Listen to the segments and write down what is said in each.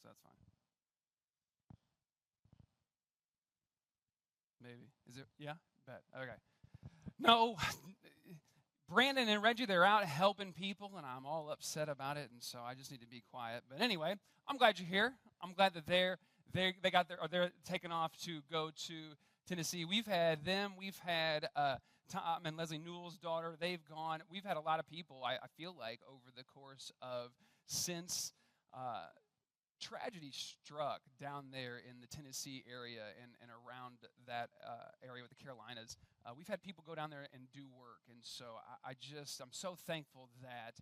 so that's fine. Maybe. Is it? Yeah? Bet. Okay. No, Brandon and Reggie, they're out helping people, and I'm all upset about it, and so I just need to be quiet. But anyway, I'm glad you're here. I'm glad that they're taking off to go to Tennessee. We've had them. We've had Tom and Leslie Newell's daughter. They've gone. We've had a lot of people, I feel like, over the course of since tragedy struck down there in the Tennessee area and around that area with the Carolinas. We've had people go down there and do work, and so I'm so thankful that,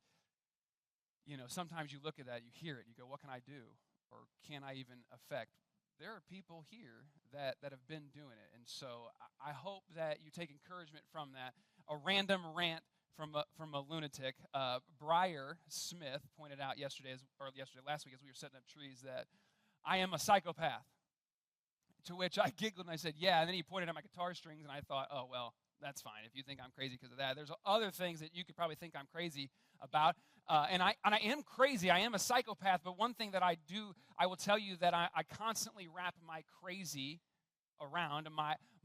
sometimes you look at that, you hear it, you go, what can I do? Or can I even affect? There are people here that have been doing it, and so I hope that you take encouragement from that. A random rant from a lunatic. Briar Smith pointed out last week as we were setting up trees that I am a psychopath. To which I giggled and I said, yeah. And then he pointed at my guitar strings and I thought, oh, well, that's fine. If you think I'm crazy because of that. There's other things that you could probably think I'm crazy about. And I am crazy. I am a psychopath. But one thing that I do, I will tell you that I constantly wrap my crazy around.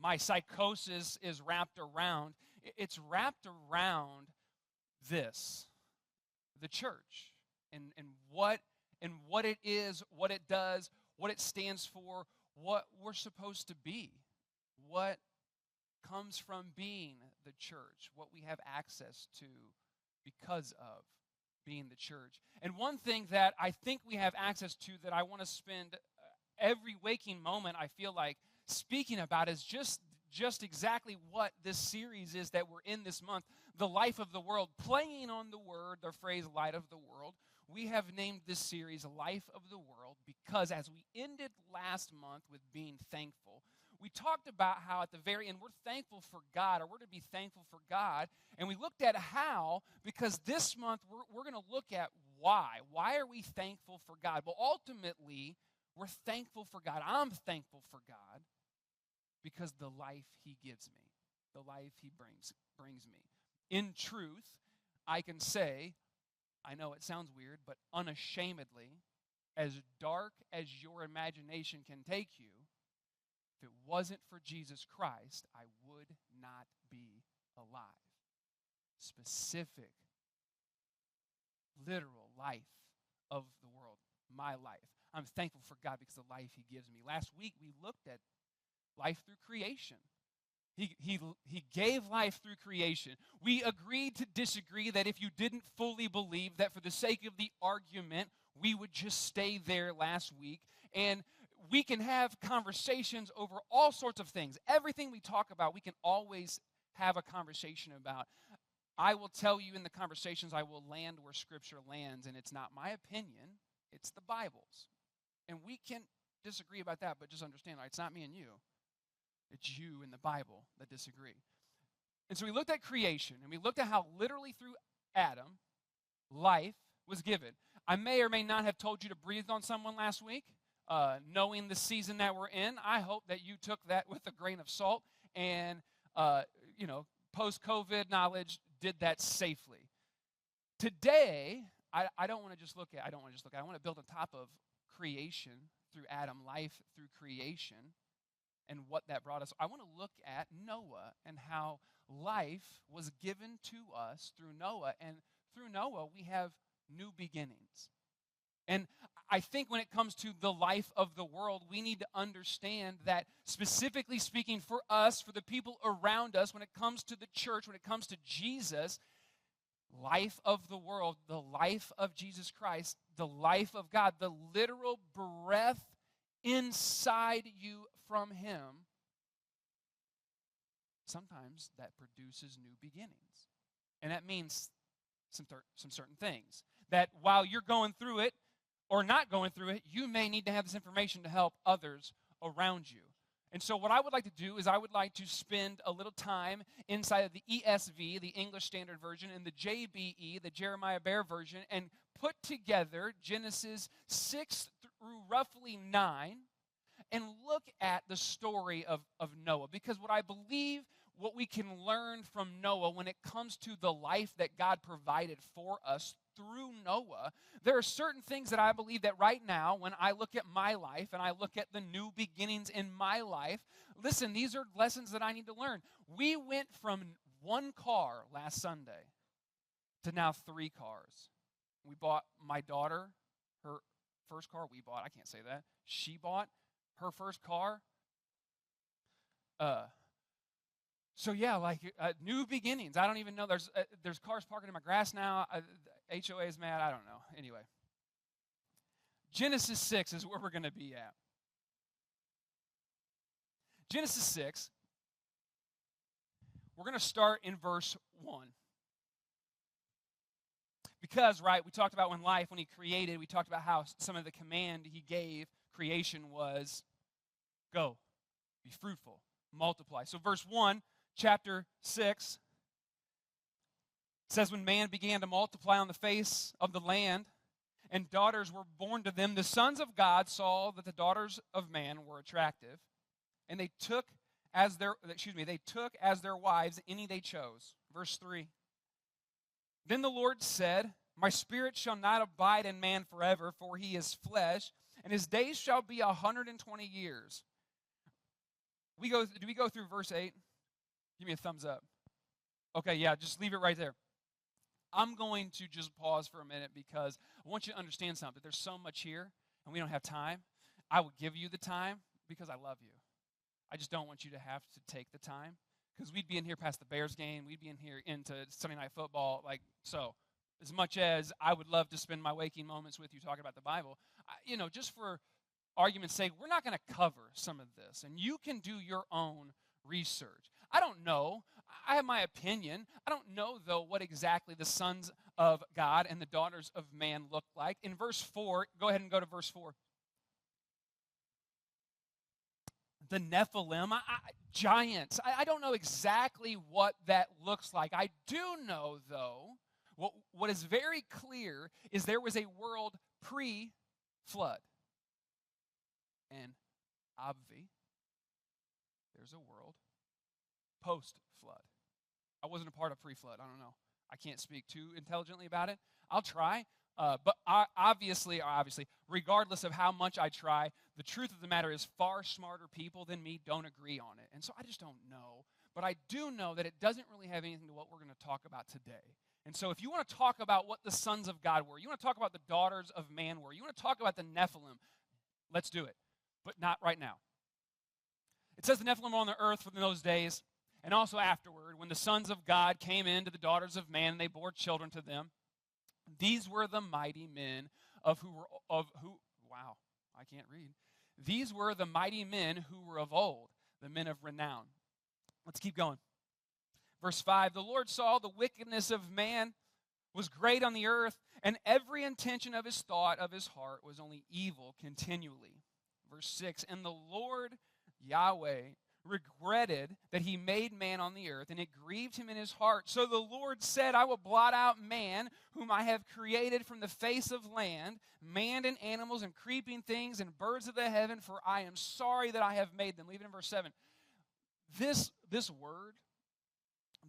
My psychosis is wrapped around. It's wrapped around this, the church, and what it is, what it does, what it stands for, what we're supposed to be, what comes from being the church, what we have access to because of being the church. And one thing that I think we have access to that I want to spend every waking moment, I feel like, speaking about is just exactly what this series is that we're in this month, the life of the world, playing on the word, the phrase light of the world. We have named this series Life of the World because as we ended last month with being thankful, we talked about how at the very end we're thankful for God, or we're to be thankful for God, and we looked at how, because this month we're going to look at why. Why are we thankful for God? Well, ultimately, we're thankful for God. I'm thankful for God because the life He gives me, the life He brings me. In truth, I can say, I know it sounds weird, but unashamedly, as dark as your imagination can take you, if it wasn't for Jesus Christ, I would not be alive. Specific, literal life of the world, my life. I'm thankful for God because of the life He gives me. Last week, we looked at life through creation. He gave life through creation. We agreed to disagree that if you didn't fully believe that for the sake of the argument, we would just stay there last week. And we can have conversations over all sorts of things. Everything we talk about, we can always have a conversation about. I will tell you in the conversations, I will land where Scripture lands, and it's not my opinion, it's the Bible's. And we can disagree about that, but just understand, it's not me and you. It's you and the Bible that disagree. And so we looked at creation, and we looked at how literally through Adam, life was given. I may or may not have told you to breathe on someone last week. Knowing the season that we're in, I hope that you took that with a grain of salt and, post-COVID knowledge did that safely. Today, I don't want to just look at, I want to build on top of creation through Adam, life through creation, and what that brought us. I want to look at Noah and how life was given to us through Noah, and through Noah we have new beginnings. And I think when it comes to the life of the world, we need to understand that specifically speaking for us, for the people around us, when it comes to the church, when it comes to Jesus, life of the world, the life of Jesus Christ, the life of God, the literal breath inside you from Him, sometimes that produces new beginnings. And that means some certain things. That while you're going through it or not going through it, you may need to have this information to help others around you. And so what I would like to do is I would like to spend a little time inside of the ESV, the English Standard Version, and the JBE, the Jeremiah Bear Version, and put together Genesis 6 through roughly 9 and look at the story of Noah. Because what I believe what we can learn from Noah when it comes to the life that God provided for us through Noah, there are certain things that I believe that right now, when I look at my life and I look at the new beginnings in my life, listen, these are lessons that I need to learn. We went from one car last Sunday to now 3 cars. We bought my daughter her first car. I can't say that. She bought her first car. So yeah, like new beginnings. I don't even know. There's cars parking in my grass now. HOA is mad. I don't know. Anyway, Genesis 6 is where we're going to be at. Genesis 6. We're going to start in verse 1. Because, right, we talked about when he created, we talked about how some of the command he gave creation was, go, be fruitful, multiply. So verse 1, chapter 6, says, when man began to multiply on the face of the land, and daughters were born to them, the sons of God saw that the daughters of man were attractive, and they took as their wives any they chose. Verse 3. Then the Lord said, my spirit shall not abide in man forever, for he is flesh, and his days shall be 120 years. Do we go through verse 8? Give me a thumbs up. Okay, yeah, just leave it right there. I'm going to just pause for a minute because I want you to understand something. There's so much here, and we don't have time. I will give you the time because I love you. I just don't want you to have to take the time because we'd be in here past the Bears game. We'd be in here into Sunday Night Football. So as much as I would love to spend my waking moments with you talking about the Bible, just for argument's sake, we're not going to cover some of this. And you can do your own research. I don't know. I have my opinion. I don't know, though, what exactly the sons of God and the daughters of man look like. In verse 4, go ahead and go to verse 4. The Nephilim, giants. I don't know exactly what that looks like. I do know, though, what is very clear is there was a world pre-flood. And obvi, there's a world post-flood. I wasn't a part of pre-flood. I don't know. I can't speak too intelligently about it. I'll try. But obviously, regardless of how much I try, the truth of the matter is far smarter people than me don't agree on it. And so I just don't know. But I do know that it doesn't really have anything to what we're going to talk about today. And so if you want to talk about what the sons of God were, you want to talk about the daughters of man were, you want to talk about the Nephilim, let's do it. But not right now. It says the Nephilim were on the earth in those days, and also afterward, when the sons of God came in to the daughters of man, and they bore children to them. These were the mighty men I can't read. These were the mighty men who were of old, the men of renown. Let's keep going. Verse 5, the Lord saw the wickedness of man was great on the earth, and every intention of his thought of his heart was only evil continually. Verse 6, and the Lord Yahweh regretted that he made man on the earth, and it grieved him in his heart. So the Lord said, I will blot out man, whom I have created from the face of land, man and animals and creeping things and birds of the heaven, for I am sorry that I have made them. Leave it in verse 7. This word,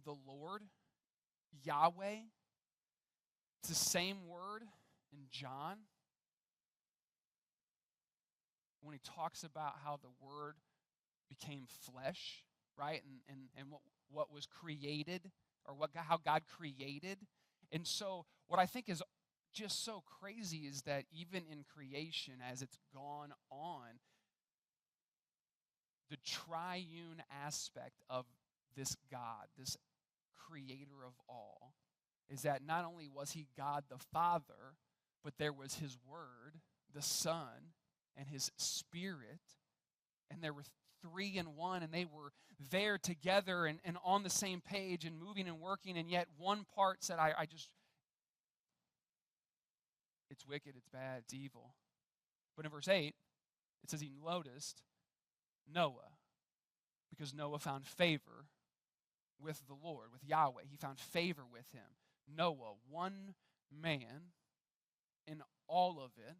the Lord, Yahweh, it's the same word in John when he talks about how the word became flesh, right? And what was created, or how God created. And so what I think is just so crazy is that even in creation, as it's gone on, the triune aspect of this God, this creator of all, is that not only was he God the Father, but there was his Word, the Son, and his Spirit, and there were 3 in 1, and they were there together and on the same page and moving and working, and yet one part said, it's wicked, it's bad, it's evil. But in verse 8, it says he noticed Noah, because Noah found favor with the Lord, with Yahweh. He found favor with him. Noah, one man in all of it,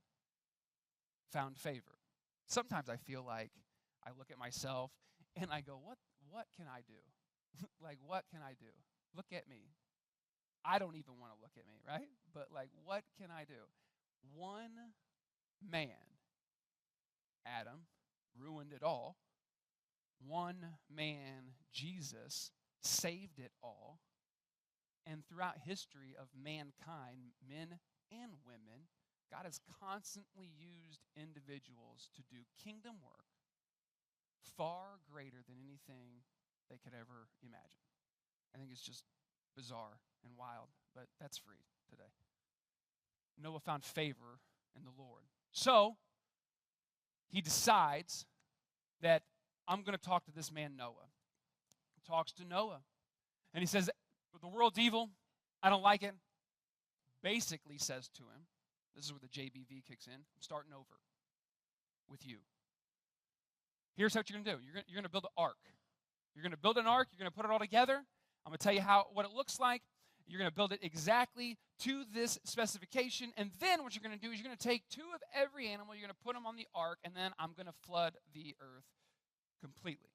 found favor. Sometimes I feel like I look at myself and I go, what can I do? Like, what can I do? Look at me. I don't even want to look at me, right? But, like, what can I do? One man, Adam, ruined it all. One man, Jesus, saved it all. And throughout history of mankind, men and women, God has constantly used individuals to do kingdom work far greater than anything they could ever imagine. I think it's just bizarre and wild, but that's free today. Noah found favor in the Lord. So, he decides that I'm going to talk to this man Noah. He talks to Noah. And he says, the world's evil. I don't like it. Basically says to him, this is where the JBV kicks in, I'm starting over with you. Here's what you're going to do. You're going to build an ark. You're going to build an ark. You're going to put it all together. I'm going to tell you what it looks like. You're going to build it exactly to this specification. And then what you're going to do is you're going to take 2 of every animal. You're going to put them on the ark. And then I'm going to flood the earth completely.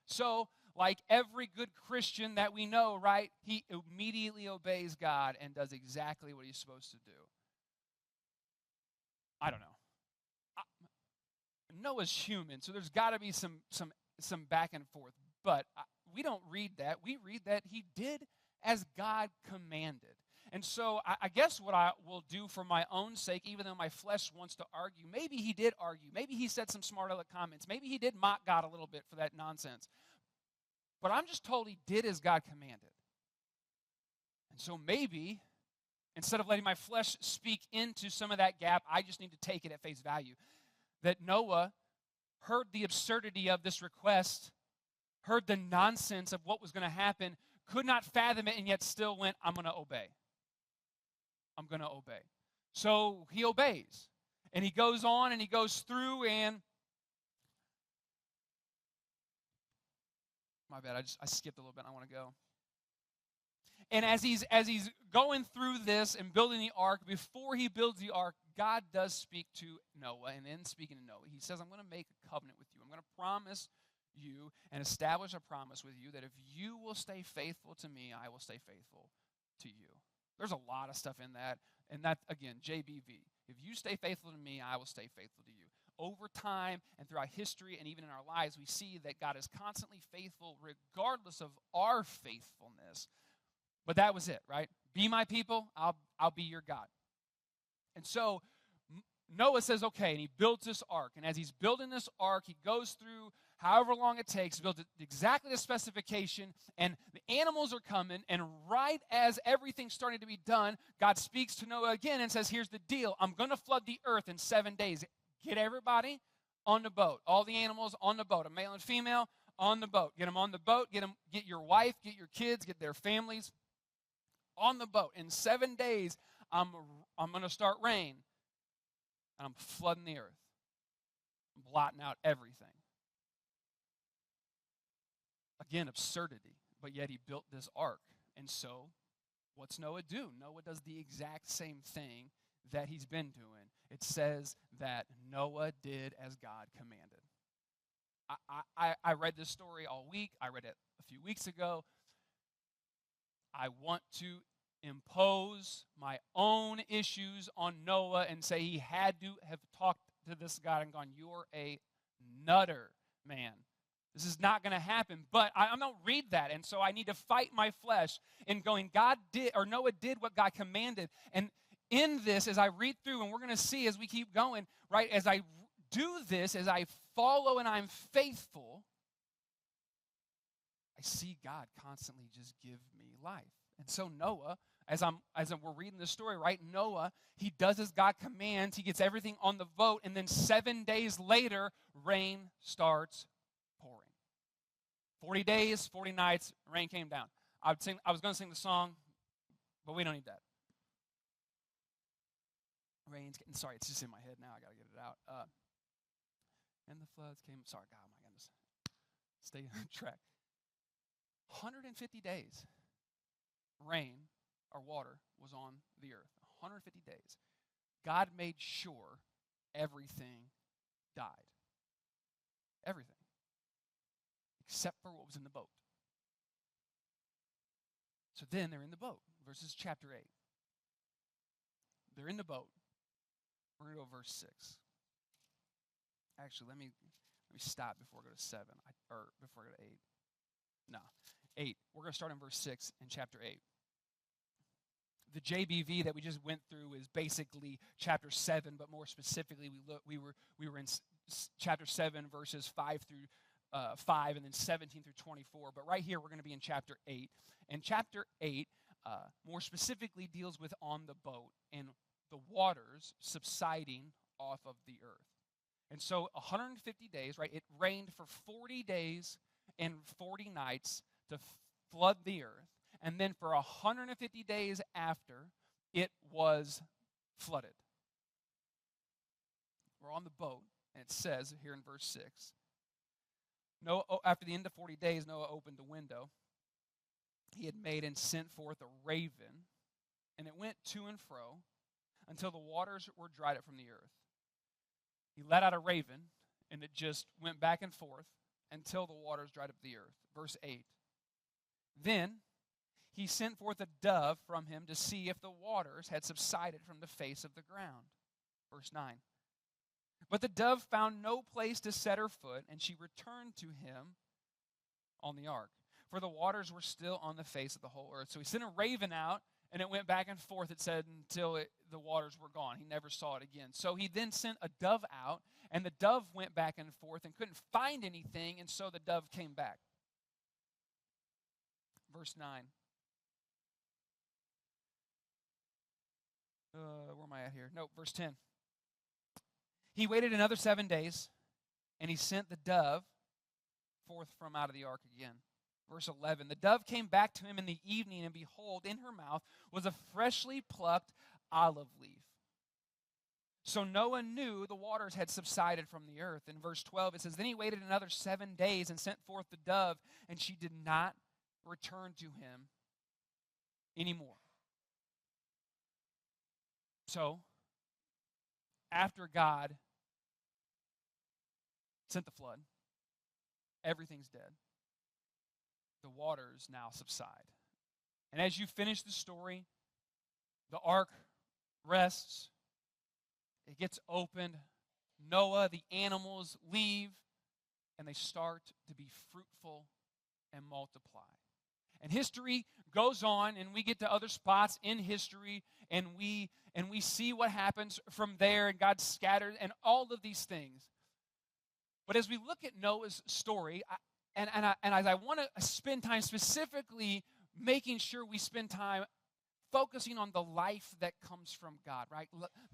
So, like every good Christian that we know, right, he immediately obeys God and does exactly what he's supposed to do. I don't know. Noah's human, so there's got to be some back and forth. But we don't read that. We read that he did as God commanded. And so I guess what I will do for my own sake, even though my flesh wants to argue, maybe he did argue. Maybe he said some smart aleck comments. Maybe he did mock God a little bit for that nonsense. But I'm just told he did as God commanded. And so maybe, instead of letting my flesh speak into some of that gap, I just need to take it at face value. That Noah heard the absurdity of this request, heard the nonsense of what was going to happen, could not fathom it, and yet still went, I'm going to obey. I'm going to obey. So he obeys. And he goes on and he goes through and my bad, I skipped a little bit. I want to go. And as he's going through this and building the ark, before he builds the ark, God does speak to Noah. And in speaking to Noah, he says, I'm going to make a covenant with you. I'm going to promise you and establish a promise with you that if you will stay faithful to me, I will stay faithful to you. There's a lot of stuff in that. And that, again, JBV. If you stay faithful to me, I will stay faithful to you. Over time and throughout history and even in our lives, we see that God is constantly faithful regardless of our faithfulness. But that was it, right? Be my people, I'll be your God. And so Noah says, okay, and he builds this ark. And as he's building this ark, he goes through however long it takes, builds it exactly the specification, and the animals are coming, and right as everything's starting to be done, God speaks to Noah again and says, here's the deal. I'm going to flood the earth in 7 days. Get everybody on the boat. All the animals on the boat, a male and female on the boat. Get them on the boat. Get your wife, get your kids, get their families on the boat. In 7 days, I'm going to start rain, and I'm flooding the earth. I'm blotting out everything. Again, absurdity, but yet he built this ark. And so, what's Noah do? Noah does the exact same thing that he's been doing. It says that Noah did as God commanded. I read this story all week. I read it a few weeks ago. I want to impose my own issues on Noah and say he had to have talked to this God and gone, you're a nutter, man. This is not going to happen. But I don't read that, and so I need to fight my flesh in going, Noah did what God commanded. And in this, as I read through, and we're going to see as we keep going, right, as I do this, as I follow and I'm faithful, I see God constantly just give me life. And so Noah, as we're reading this story, right, Noah, he does as God commands. He gets everything on the boat, and then 7 days later, rain starts pouring. 40 days, 40 nights, rain came down. I was going to sing the song, but we don't need that. Rain's getting, sorry, it's just in my head now. I got to get it out. And the floods came. Sorry, God, my goodness. Stay on track. 150 days, rain or water was on the earth. 150 days. God made sure everything died. Everything. Except for what was in the boat. So then they're in the boat. Verses chapter 8. They're in the boat. We're going to go to verse 6. Actually, let me stop before I go to 7, or before I go to 8. No, 8. We're going to start in verse 6 in chapter 8. The JBV that we just went through is basically chapter 7, but more specifically, we were in chapter 7, verses 5 through 5, and then 17 through 24. But right here, we're going to be in chapter 8. And chapter 8, more specifically, deals with on the boat and the waters subsiding off of the earth. And so 150 days, right? It rained for 40 days and 40 nights to flood the earth. And then for 150 days after, it was flooded. We're on the boat, and it says here in verse 6, after the end of 40 days, Noah opened the window he had made and sent forth a raven, and it went to and fro until the waters were dried up from the earth. He let out a raven, and it just went back and forth until the waters dried up the earth. Verse 8. Then he sent forth a dove from him to see if the waters had subsided from the face of the ground. Verse 9. But the dove found no place to set her foot, and she returned to him on the ark, for the waters were still on the face of the whole earth. So he sent a raven out, and it went back and forth, it said, until the waters were gone. He never saw it again. So he then sent a dove out, and the dove went back and forth and couldn't find anything, and so the dove came back. Verse 9. Where am I at here? No, verse 10. He waited another 7 days, and he sent the dove forth from out of the ark again. Verse 11. The dove came back to him in the evening, and behold, in her mouth was a freshly plucked olive leaf. So Noah knew the waters had subsided from the earth. In verse 12, it says, Then he waited another 7 days and sent forth the dove, and she did not return to him anymore. So, after God sent the flood, everything's dead. The waters now subside. And as you finish the story, the ark rests. It gets opened. Noah, the animals leave, and they start to be fruitful and multiply. And history goes on, and we get to other spots in history, and we see what happens from there, and God scattered, and all of these things. But as we look at Noah's story, and as I want to spend time specifically making sure we spend time focusing on the life that comes from God, right?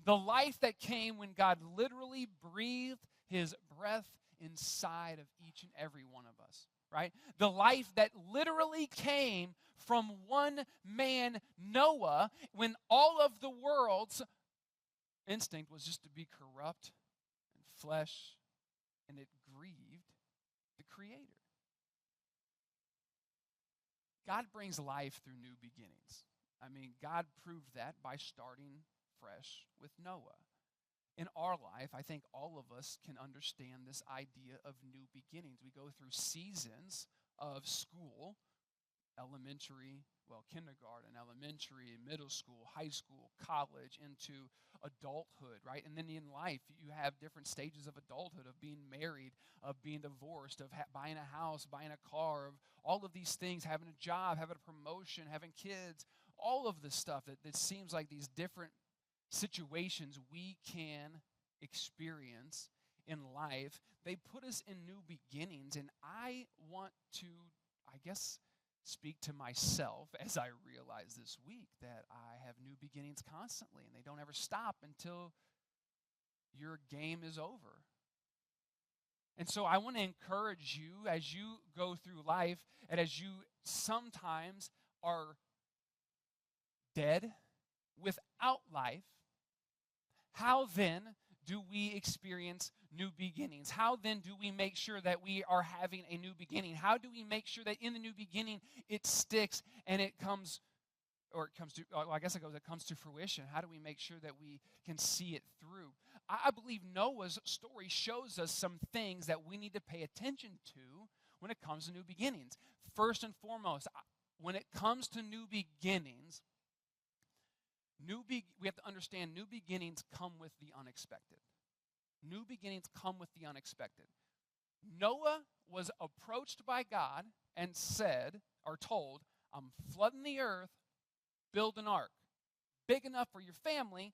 The life that came when God literally breathed his breath inside of each and every one of us, right? The life that literally came from one man, Noah, when all of the world's instinct was just to be corrupt and flesh, and it grieved the Creator. God brings life through new beginnings. I mean, God proved that by starting fresh with Noah. In our life, I think all of us can understand this idea of new beginnings. We go through seasons of school, kindergarten, elementary, middle school, high school, college, into adulthood, right? And then in life, you have different stages of adulthood, of being married, of being divorced, of buying a house, buying a car, of all of these things, having a job, having a promotion, having kids, all of this stuff that seems like these different situations we can experience in life. They put us in new beginnings, and I want to, speak to myself as I realize this week that I have new beginnings constantly, and they don't ever stop until your game is over. And so I want to encourage you as you go through life, and as you sometimes are dead, without life, how then do we experience new beginnings? How then do we make sure that we are having a new beginning? How do we make sure that in the new beginning it sticks and it comes to fruition? How do we make sure that we can see it through? I believe Noah's story shows us some things that we need to pay attention to when it comes to new beginnings. First and foremost, when it comes to new beginnings, we have to understand new beginnings come with the unexpected. New beginnings come with the unexpected. Noah was approached by God and said, or told, I'm flooding the earth, build an ark, big enough for your family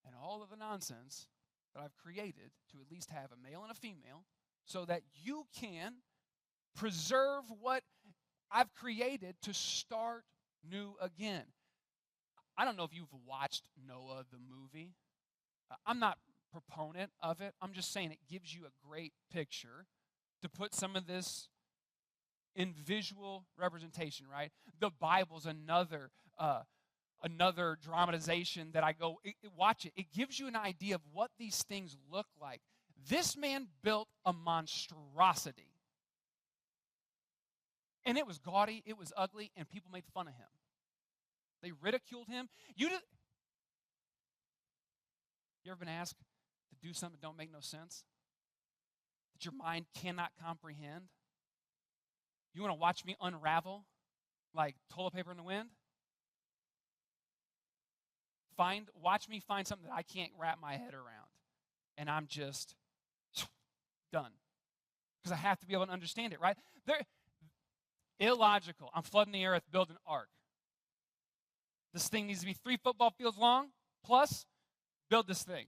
and all of the nonsense that I've created to at least have a male and a female so that you can preserve what I've created to start new again. I don't know if you've watched Noah the movie. I'm not a proponent of it. I'm just saying it gives you a great picture to put some of this in visual representation, right? The Bible's another dramatization that I go, watch it. It gives you an idea of what these things look like. This man built a monstrosity. And it was gaudy, it was ugly, and people made fun of him. They ridiculed him. You ever been asked to do something that don't make no sense? That your mind cannot comprehend? You want to watch me unravel like toilet paper in the wind? Watch me find something that I can't wrap my head around. And I'm just done. Because I have to be able to understand it, right? Illogical. I'm flooding the earth, build an ark. This thing needs to be 3 football fields long, plus build this thing.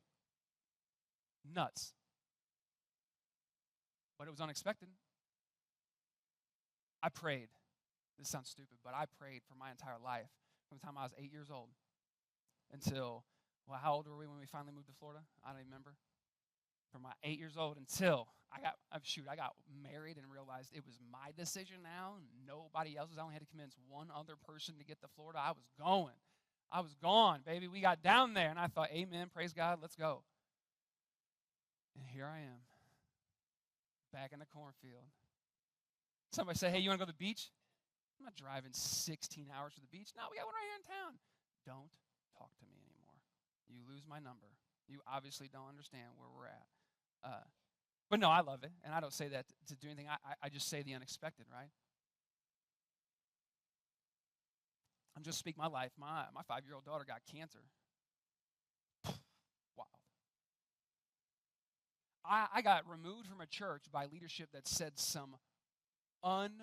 Nuts. But it was unexpected. I prayed. This sounds stupid, but I prayed for my entire life from the time I was 8 years old until, well, how old were we when we finally moved to Florida? I don't even remember. From my 8 years old until I got married and realized it was my decision now, nobody else's. I only had to convince one other person to get to Florida. I was gone, baby. We got down there, and I thought, amen, praise God, let's go. And here I am, back in the cornfield. Somebody say, hey, you want to go to the beach? I'm not driving 16 hours to the beach. No, we got one right here in town. Don't talk to me anymore. You lose my number. You obviously don't understand where we're at. But no, I love it, and I don't say that to do anything. I just say the unexpected, right? I'm just speaking my life. My 5-year-old daughter got cancer. Wow. I got removed from a church by leadership that said some unreal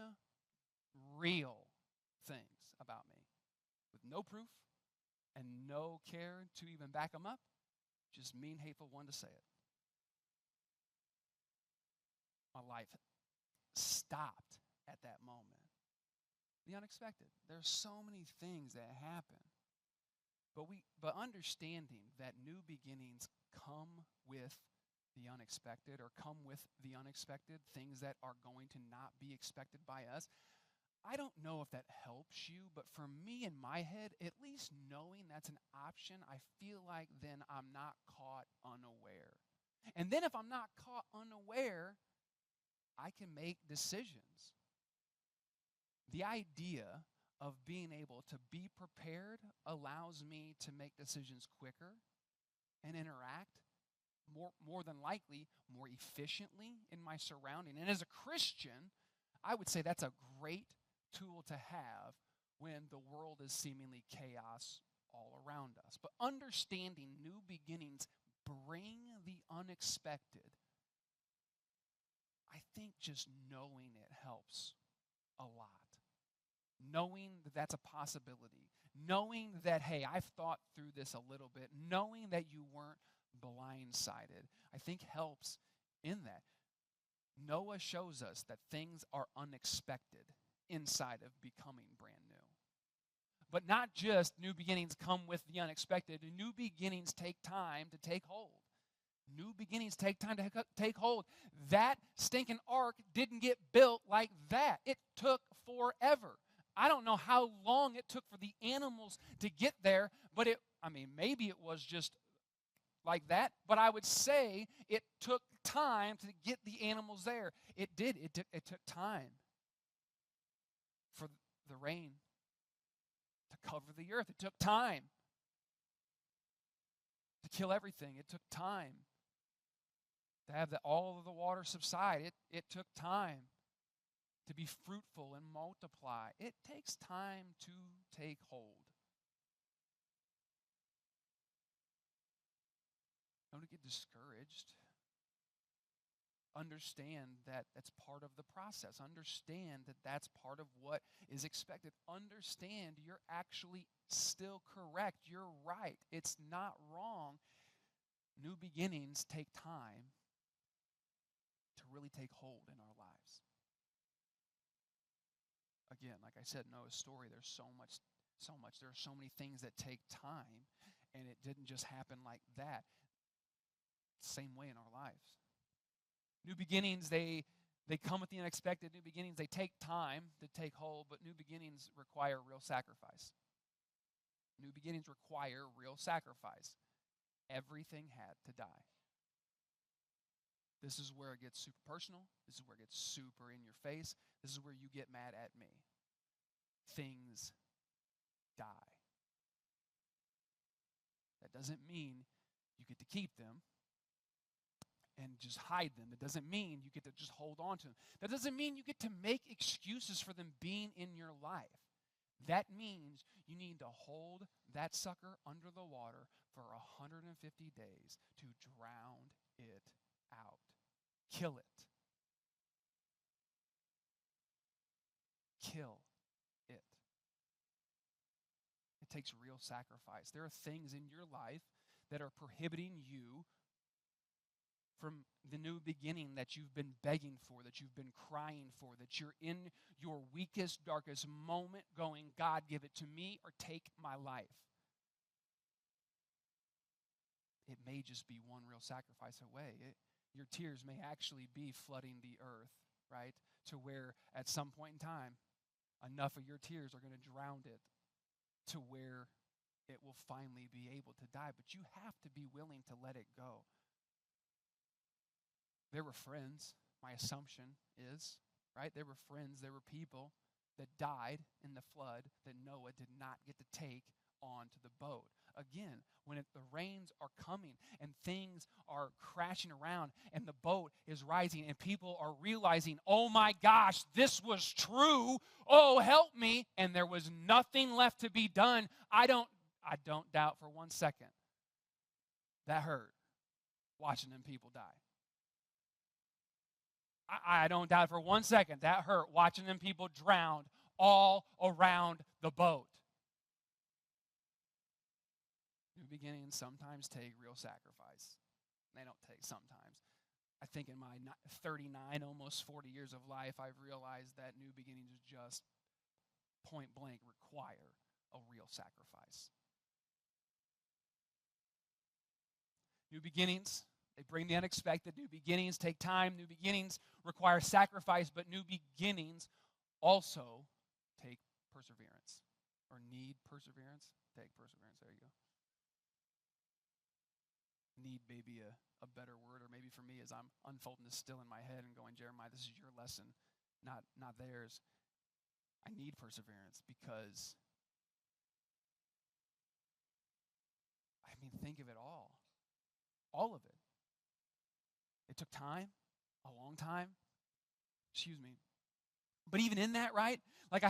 things about me with no proof and no care to even back them up. Just mean, hateful one to say it. My life stopped at that moment. The unexpected. There's so many things that happen. But understanding that new beginnings come with the unexpected, or come with the unexpected, things that are going to not be expected by us. I don't know if that helps you, but for me in my head, at least knowing that's an option, I feel like then I'm not caught unaware. And then if I'm not caught unaware, I can make decisions. The idea of being able to be prepared allows me to make decisions quicker and interact more than likely, more efficiently in my surrounding. And as a Christian, I would say that's a great tool to have when the world is seemingly chaos all around us. But understanding new beginnings bring the unexpected. I think just knowing it helps a lot. Knowing that that's a possibility. Knowing that, hey, I've thought through this a little bit. Knowing that you weren't blindsided, I think helps in that. Noah shows us that things are unexpected inside of becoming brand new. But not just new beginnings come with the unexpected. New beginnings take time to take hold. New beginnings take time to take hold. That stinking ark didn't get built like that. It took forever. I don't know how long it took for the animals to get there, but maybe it was just like that, but I would say it took time to get the animals there. It did. It took time for the rain to cover the earth. It took time to kill everything. It took time to have all of the water subside. It took time to be fruitful and multiply. It takes time to take hold. Don't get discouraged. Understand that that's part of the process. Understand that that's part of what is expected. Understand you're actually still correct. You're right. It's not wrong. New beginnings take time to really take hold in our lives. Again, like I said, Noah's story, there's so much. There are so many things that take time, and it didn't just happen like that. Same way in our lives. New beginnings, they come with the unexpected. New beginnings, they take time to take hold, but new beginnings require real sacrifice. New beginnings require real sacrifice. Everything had to die. This is where it gets super personal. This is where it gets super in your face. This is where you get mad at me. Things die. That doesn't mean you get to keep them and just hide them. It doesn't mean you get to just hold on to them. That doesn't mean you get to make excuses for them being in your life. That means you need to hold that sucker under the water for 150 days to drown it out. Kill it. Kill it. It takes real sacrifice. There are things in your life that are prohibiting you from the new beginning that you've been begging for, that you've been crying for, that you're in your weakest, darkest moment going, God, give it to me or take my life. It may just be one real sacrifice away. Your tears may actually be flooding the earth, right? To where at some point in time, enough of your tears are going to drown it to where it will finally be able to die. But you have to be willing to let it go. There were friends, my assumption is, right? There were friends, there were people that died in the flood that Noah did not get to take onto the boat. Again, when the rains are coming and things are crashing around and the boat is rising and people are realizing, oh my gosh, this was true. Oh, help me. And there was nothing left to be done. I don't doubt for 1 second that hurt watching them people die. I don't doubt for 1 second that hurt watching them people drowned all around the boat. New beginnings sometimes take real sacrifice. They don't take sometimes. I think in my 39, almost 40 years of life, I've realized that new beginnings just point blank require a real sacrifice. New beginnings, they bring the unexpected. New beginnings take time. New beginnings require sacrifice, but new beginnings also take perseverance or need perseverance. Take perseverance. There you go. Need maybe a better word, or maybe for me as I'm unfolding this still in my head and going, Jeremiah, this is your lesson, not theirs. I need perseverance because, I mean, think of it all of it. It took time, a long time, but even in that, right, like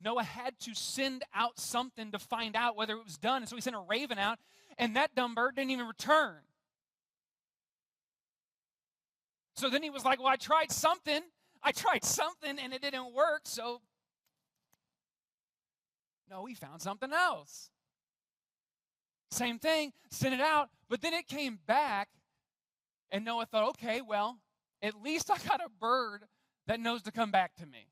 Noah had to send out something to find out whether it was done, and so he sent a raven out, and that dumb bird didn't even return. So then he was like, well, I tried something, and it didn't work, so no, he found something else. Same thing, sent it out, but then it came back, and Noah thought, okay, well, at least I got a bird that knows to come back to me.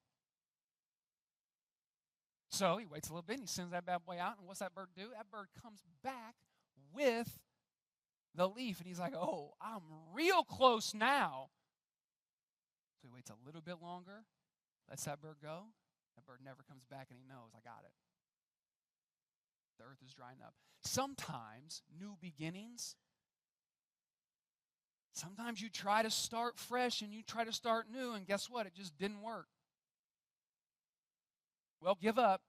So he waits a little bit, and he sends that bad boy out, and what's that bird do? That bird comes back with the leaf, and he's like, oh, I'm real close now. So he waits a little bit longer, lets that bird go. That bird never comes back, and he knows, I got it. The earth is drying up. Sometimes new beginnings, sometimes you try to start fresh and you try to start new, and guess what? It just didn't work. Well, give up.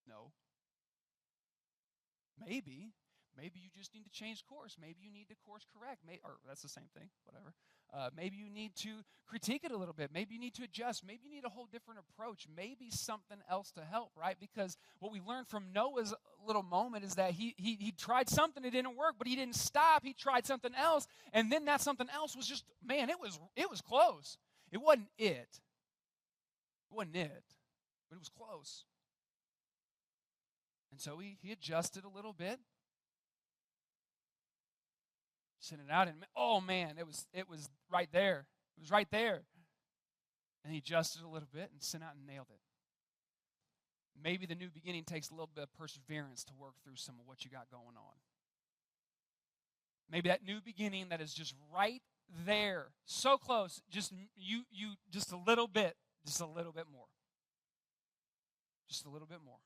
No. Maybe you just need to change course. Maybe you need to course correct. Or that's the same thing, whatever. Maybe you need to critique it a little bit. Maybe you need to adjust. Maybe you need a whole different approach. Maybe something else to help, right? Because what we learned from Noah's little moment is that he tried something, it didn't work, but he didn't stop. He tried something else, and then that something else was just, man, it was close. It wasn't it. It wasn't it, but it was close. And so he adjusted a little bit. Sent it out, and oh man, it was right there. It was right there. And he adjusted a little bit and sent out and nailed it. Maybe the new beginning takes a little bit of perseverance to work through some of what you got going on. Maybe that new beginning that is just right there, so close, just you just a little bit more. Just a little bit more.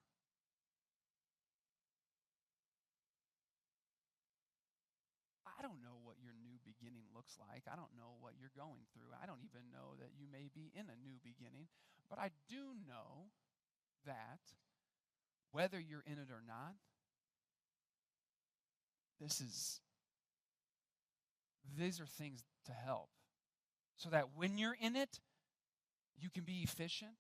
I don't know what your new beginning looks like. I don't know what you're going through. I don't even know that you may be in a new beginning. But I do know that whether you're in it or not, these are things to help. So that when you're in it, you can be efficient,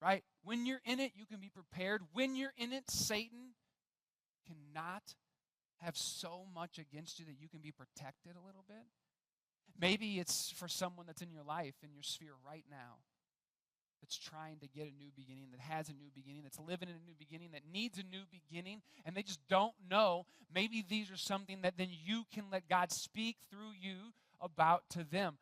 right? When you're in it, you can be prepared. When you're in it, Satan cannot have so much against you that you can be protected a little bit. Maybe it's for someone that's in your life, in your sphere right now, that's trying to get a new beginning, that has a new beginning, that's living in a new beginning, that needs a new beginning, and they just don't know. Maybe these are something that then you can let God speak through you about to them.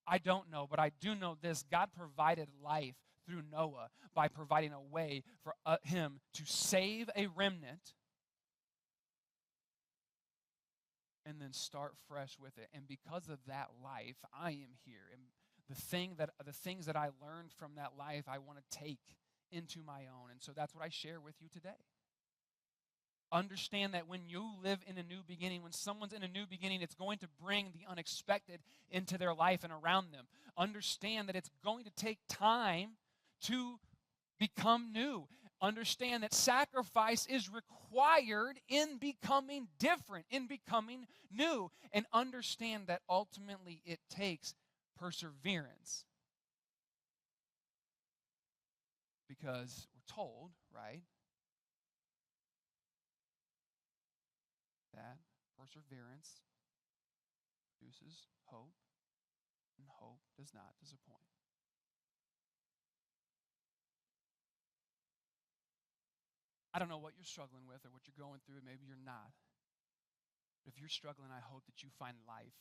I don't know, but I do know this. God provided life through Noah by providing a way for him to save a remnant and then start fresh with it. And because of that life, I am here. And the things that I learned from that life, I want to take into my own. And so that's what I share with you today. Understand that when you live in a new beginning, when someone's in a new beginning, it's going to bring the unexpected into their life and around them. Understand that it's going to take time to become new. Understand that sacrifice is required in becoming different, in becoming new. And understand that ultimately it takes perseverance. Because we're told, right, that perseverance produces hope, and hope does not disappoint. I don't know what you're struggling with or what you're going through. Maybe you're not. But if you're struggling, I hope that you find life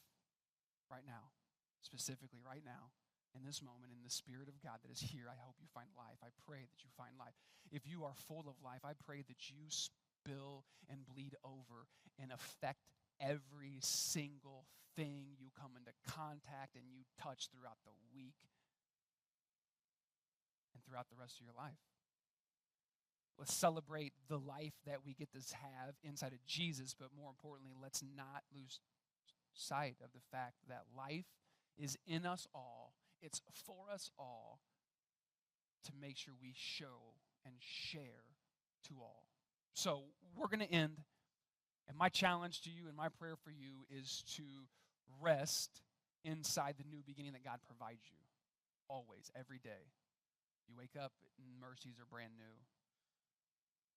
right now, specifically right now, in this moment, in the Spirit of God that is here. I hope you find life. I pray that you find life. If you are full of life, I pray that you spill and bleed over and affect every single thing you come into contact and you touch throughout the week and throughout the rest of your life. Let's celebrate the life that we get to have inside of Jesus, but more importantly, let's not lose sight of the fact that life is in us all. It's for us all to make sure we show and share to all. So we're going to end, and my challenge to you and my prayer for you is to rest inside the new beginning that God provides you, always, every day. You wake up and mercies are brand new.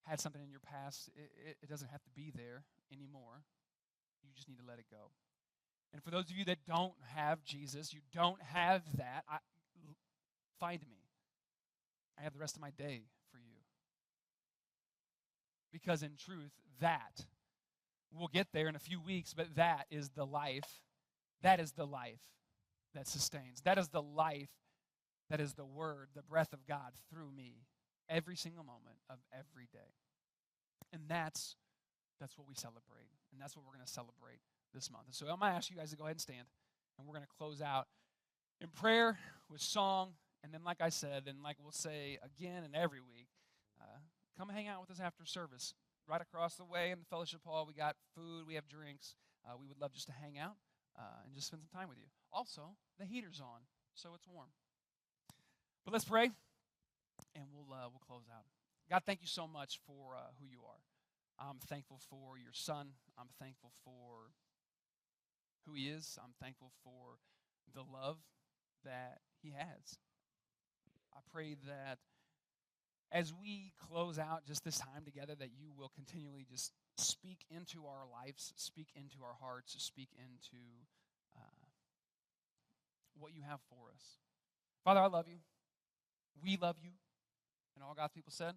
Had something in your past, it doesn't have to be there anymore. You just need to let it go. And for those of you that don't have Jesus, you don't have that, find me. I have the rest of my day for you. Because in truth, that, we'll get there in a few weeks, but that is the life. That is the life that sustains. That is the life that is the word, the breath of God through me. Every single moment of every day. And that's what we celebrate. And that's what we're going to celebrate this month. And so I'm going to ask you guys to go ahead and stand. And we're going to close out in prayer with song. And then like I said, and like we'll say again and every week, come hang out with us after service. Right across the way in the fellowship hall, we got food, we have drinks. We would love just to hang out and just spend some time with you. Also, the heater's on, so it's warm. But let's pray. And we'll close out. God, thank you so much for who you are. I'm thankful for your son. I'm thankful for who he is. I'm thankful for the love that he has. I pray that as we close out just this time together, that you will continually just speak into our lives, speak into our hearts, speak into what you have for us. Father, I love you. We love you. And all God's people said,